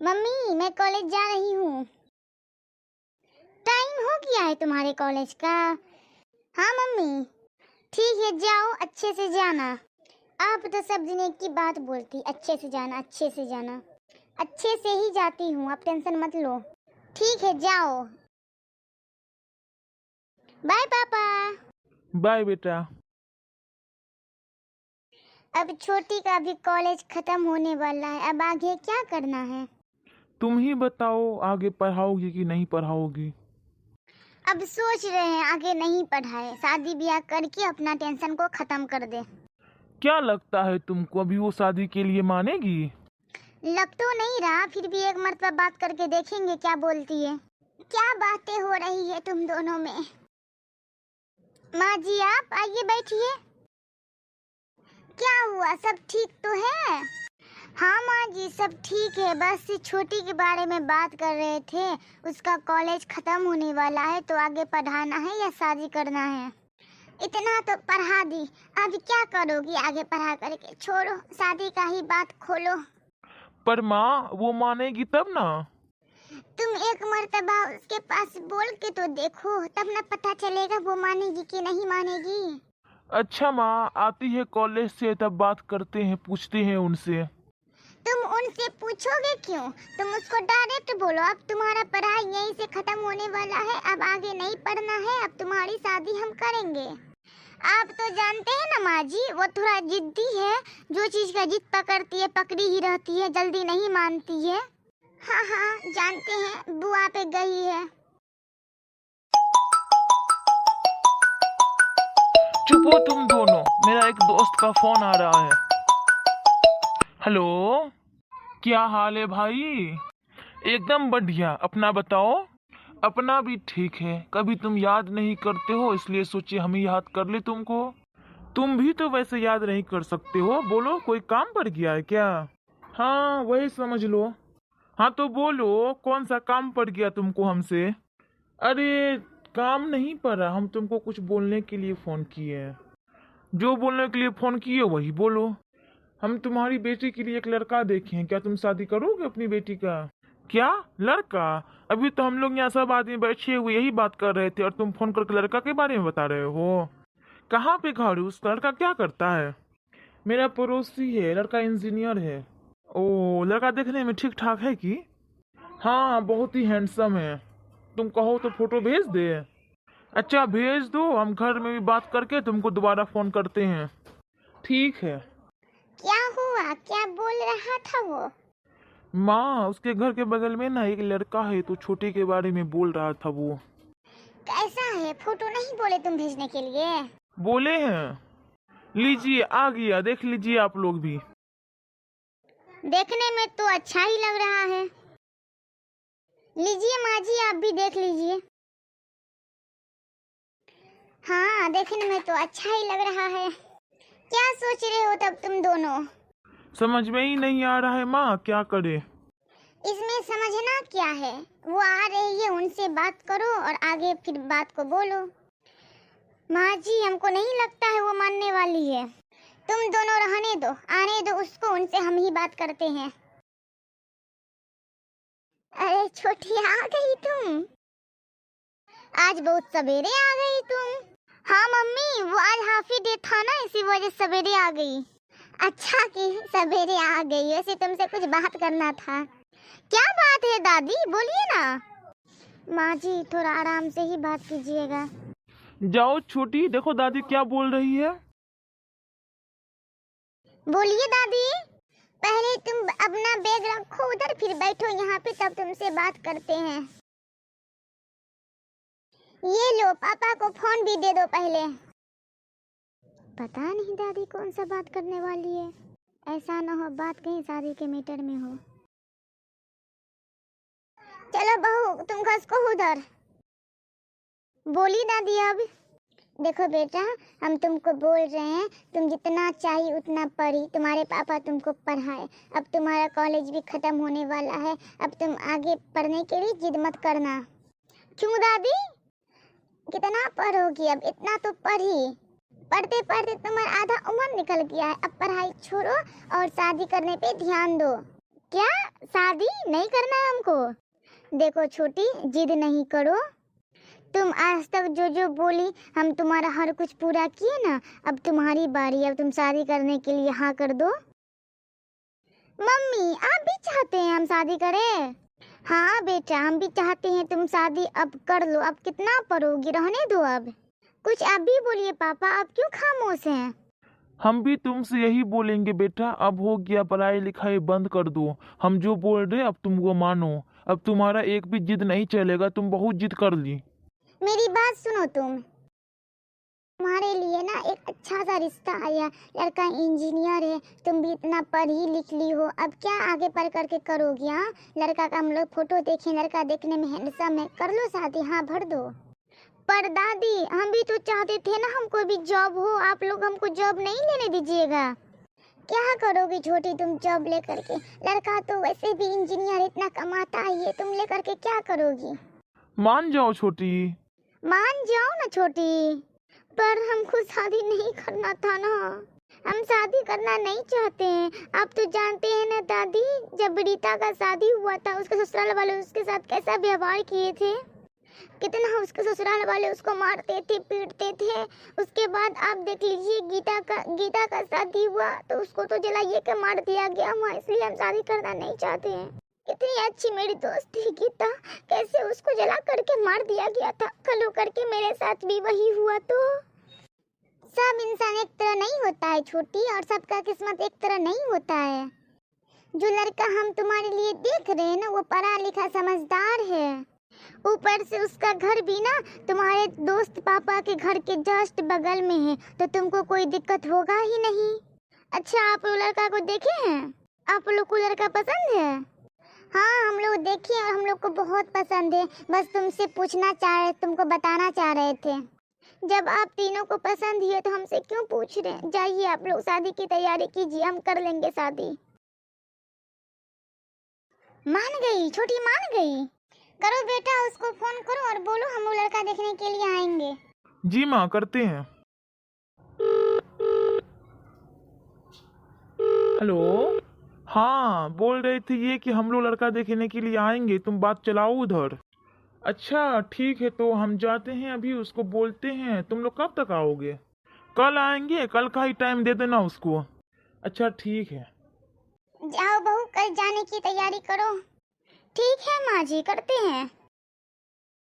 Mummy मैं college जा रही हूँ। टाइम हो गया है तुम्हारे कॉलेज का। हाँ मम्मी। ठीक है जाओ, अच्छे से जाना। आप तो सब दिन एक ही बात बोलती, अच्छे से जाना अच्छे से जाना। अच्छे से ही जाती हूँ, आप टेंशन मत लो। ठीक है जाओ। बाय पापा। बाय बेटा। अब छोटी का भी कॉलेज खत्म होने वाला है, अब आगे क्या करना है? तुम ही बताओ, आगे पढ़ाओगी कि नहीं पढ़ाओगी? अब सोच रहे हैं आगे नहीं पढ़ाए, शादी ब्याह करके अपना टेंशन को खत्म कर दे। क्या लगता है तुमको, अभी वो शादी के लिए मानेगी? लग तो नहीं रहा, फिर भी एक मर्तबा बात करके देखेंगे क्या बोलती है। क्या बातें हो रही है तुम दोनों में। माँ जी आप आइए बैठिए। क्या हुआ, सब ठीक तो है? हाँ माँ जी सब ठीक है, बस छोटी के बारे में बात कर रहे थे। उसका कॉलेज खत्म होने वाला है तो आगे पढ़ाना है या शादी करना है। इतना तो पढ़ा दी, अब क्या करोगी आगे पढ़ा करके? छोड़ो, शादी का ही बात खोलो। पर माँ वो मानेगी तब ना। तुम एक मर्तबा उसके पास बोल के तो देखो, तब ना पता चलेगा वो मानेगी कि नहीं मानेगी। अच्छा माँ आती है कॉलेज से तब बात करते हैं, पूछते हैं उनसे। तुम उनसे पूछोगे क्यों? तुम उसको डायरेक्ट बोलो अब तुम्हारा पढ़ाई यहीं से खत्म होने वाला है, अब आगे नहीं पढ़ना है, अब तुम्हारी शादी हम करेंगे। आप तो जानते हैं ना माँ जी, वो थोड़ा जिद्दी है, जो चीज का जिद पकड़ती है पकड़ी ही रहती है, जल्दी नहीं मानती है। हाँ हाँ जानते हैं, बुआ पे गई है। चुप हो तुम दोनों, मेरा एक दोस्त का फोन आ रहा है। हेलो, क्या हाल है भाई? एकदम बढ़िया, अपना बताओ। अपना भी ठीक है, कभी तुम याद नहीं करते हो इसलिए सोचे हम ही याद कर ले तुमको। तुम भी तो वैसे याद नहीं कर सकते हो, बोलो कोई काम पड़ गया है क्या? हाँ वही समझ लो। हाँ तो बोलो कौन सा काम पड़ गया तुमको हमसे? अरे काम नहीं पड़ा, हम तुमको कुछ बोलने के लिए फोन किए हैं। जो बोलने के लिए फोन किए वही बोलो। हम तुम्हारी बेटी के लिए एक लड़का देखे हैं, क्या तुम शादी करोगे अपनी बेटी का? क्या लड़का? अभी तो हम लोग यहाँ सब आदमी बैठे हुए यही बात कर रहे थे और तुम फोन करके लड़का के बारे में बता रहे हो। कहाँ पे घर है? उस लड़का क्या करता है? मेरा पड़ोसी है, लड़का इंजीनियर है। ओ लड़का देखने में ठीक ठाक है कि? हाँ बहुत ही हैंडसम है। तुम कहो तो फोटो भेज दे। अच्छा भेज दो, हम घर में भी बात करके तुमको दोबारा फोन करते हैं। ठीक है। क्या हुआ, क्या बोल रहा था वो? माँ उसके घर के बगल में ना एक लड़का है, तो छोटे के बारे में बोल रहा था वो। कैसा है? फोटो नहीं बोले तुम भेजने के लिए? बोले हैं। लीजिए आ गया, देख लीजिए आप लोग भी। देखने में तो अच्छा ही लग रहा है। लीजिए माँ जी आप भी देख लीजिए। हाँ देखने में तो अच्छा ही लग रहा है। क्या सोच रहे हो तब तुम दोनों? समझ में ही नहीं आ रहा है माँ, क्या करे? इसमें समझना क्या है? वो आ रही है, उनसे बात करो और आगे फिर बात को बोलो। माँ जी हमको नहीं लगता है वो मानने वाली है। तुम दोनों रहने दो, आने दो उसको, उनसे हम ही बात करते हैं। अरे छोटी आ गई तुम, आज बहुत सवेरे आ गई तुम। हाँ मम्मी वो आज हाफी डे था ना, इसी वजह से सवेरे आ गई। अच्छा कि सवेरे आ गई, वैसे तुमसे कुछ बात करना था। क्या बात है दादी, बोलिए ना। माँ जी थोड़ा आराम से ही बात कीजिएगा। जाओ छोटी, देखो दादी क्या बोल रही है। बोलिए दादी। पहले तुम अपना बैग रखो उधर, फिर बैठो यहाँ पे, तब तुमसे बात करते हैं। ये लो पापा को फोन भी दे दो पहले। पता नहीं दादी कौन सा बात करने वाली है, ऐसा ना हो बात कहीं शादी के मीटर में हो। चलो बहू तुम खसको उधर। बोली दादी अब। देखो बेटा हम तुमको बोल रहे हैं, तुम जितना चाहिए उतना पढ़ी, तुम्हारे पापा तुमको पढ़ाए, अब तुम्हारा कॉलेज भी खत्म होने वाला है, अब तुम आगे पढ़ने के लिए जिद मत करना। क्यों दादी? कितना पढ़ोगी, अब इतना तो पढ़ी, पढ़ते पढ़ते तुम्हारा आधा उम्र निकल गया है, अब पढ़ाई छोड़ो और शादी करने पे ध्यान दो। क्या शादी नहीं करना है हमको? देखो छोटी, जिद नहीं करो। तुम आज तक जो जो बोली हम तुम्हारा हर कुछ पूरा किए ना, अब तुम्हारी बारी, अब तुम शादी करने के लिए हाँ कर दो। मम्मी आप भी चाहते हैं हम शादी करें? हाँ बेटा, हम भी चाहते हैं तुम शादी अब कर लो। अब कितना पढ़ोगी, रहने दो अब। कुछ आप भी बोलिए पापा, आप क्यों खामोश हैं? हम भी तुमसे यही बोलेंगे बेटा, अब हो गया, पढ़ाई लिखाई बंद कर दो। हम जो बोल रहे अब तुम वो मानो। अब तुम्हारा एक भी जिद नहीं चलेगा, तुम बहुत जिद कर ली। मेरी बात सुनो, तुम्हारे लिए ना एक अच्छा सा रिश्ता आया, लड़का इंजीनियर है, तुम भी इतना पढ़ी लिख ली हो, अब क्या आगे पढ़ करके करोगी? हाँ, लड़का का हम लोग फोटो देखें, लड़का देखने में हैंडसम है, कर लो शादी, हाँ भर दो। पर दादी हम भी तो चाहते थे ना हमको भी जॉब हो, आप लोग हमको जॉब नहीं लेने दीजिएगा। क्या करोगी छोटी तुम जॉब लेकर के? लड़का तो वैसे भी इंजीनियर इतना कमाता है, तुम लेकर के क्या करोगी? मान जाओ छोटी। मान जाओ ना छोटी, पर हमको शादी नहीं करना था ना, हम शादी करना नहीं चाहते हैं। आप तो जानते हैं ना दादी, जब रीता का शादी हुआ था उसके ससुराल वाले उसके साथ कैसा व्यवहार किए थे, कितना उसके ससुराल वाले उसको मारते थे, पीटते थे। उसके बाद आप देख लीजिए गीता का शादी हुआ तो उसको तो जलाइए के मार दिया गया हुआ, इसलिए हम शादी करना नहीं चाहते हैं। इतनी अच्छी मेरी दोस्त थी गीता, कैसे उसको जला करके मार दिया गया था। कल करके मेरे साथ भी वही हुआ। तो सब इंसान एक तरह नहीं होता है छोटी, और सबका किस्मत एक तरह नहीं होता है। जो लड़का हम तुम्हारे लिए देख रहे हैं ना, वो पढ़ा लिखा समझदार है, ऊपर से उसका घर भी ना तुम्हारे दोस्त पापा के घर के जस्ट बगल में है, तो तुमको कोई दिक्कत होगा ही नहीं। अच्छा आप लोग लड़का को देखे हैं? आप लोग को लड़का पसंद है? हाँ हम लोग देखे और हम लोग को बहुत पसंद है, बस तुमसे पूछना चाह रहे, तुमको बताना चाह रहे थे। जब आप तीनों को पसंद ही है तो हमसे क्यों पूछ रहे हैं? जाइए आप लोग शादी की तैयारी कीजिए, हम कर लेंगे शादी। मान गई छोटी, मान गई। करो बेटा, उसको फोन करो और बोलो हम लोग लड़का देखने के लिए आएंगे। जी माँ, करते हैं। हेलो, हाँ बोल रहे थे ये कि हम लोग लड़का देखने के लिए आएंगे, तुम बात चलाओ उधर। अच्छा ठीक है, तो हम जाते हैं, अभी उसको बोलते हैं। तुम लोग कब तक आओगे? कल आएंगे, कल का ही टाइम दे देना उसको। अच्छा ठीक है। जाओ बहू, कल जाने की तैयारी करो। ठीक है माँ जी, करते हैं।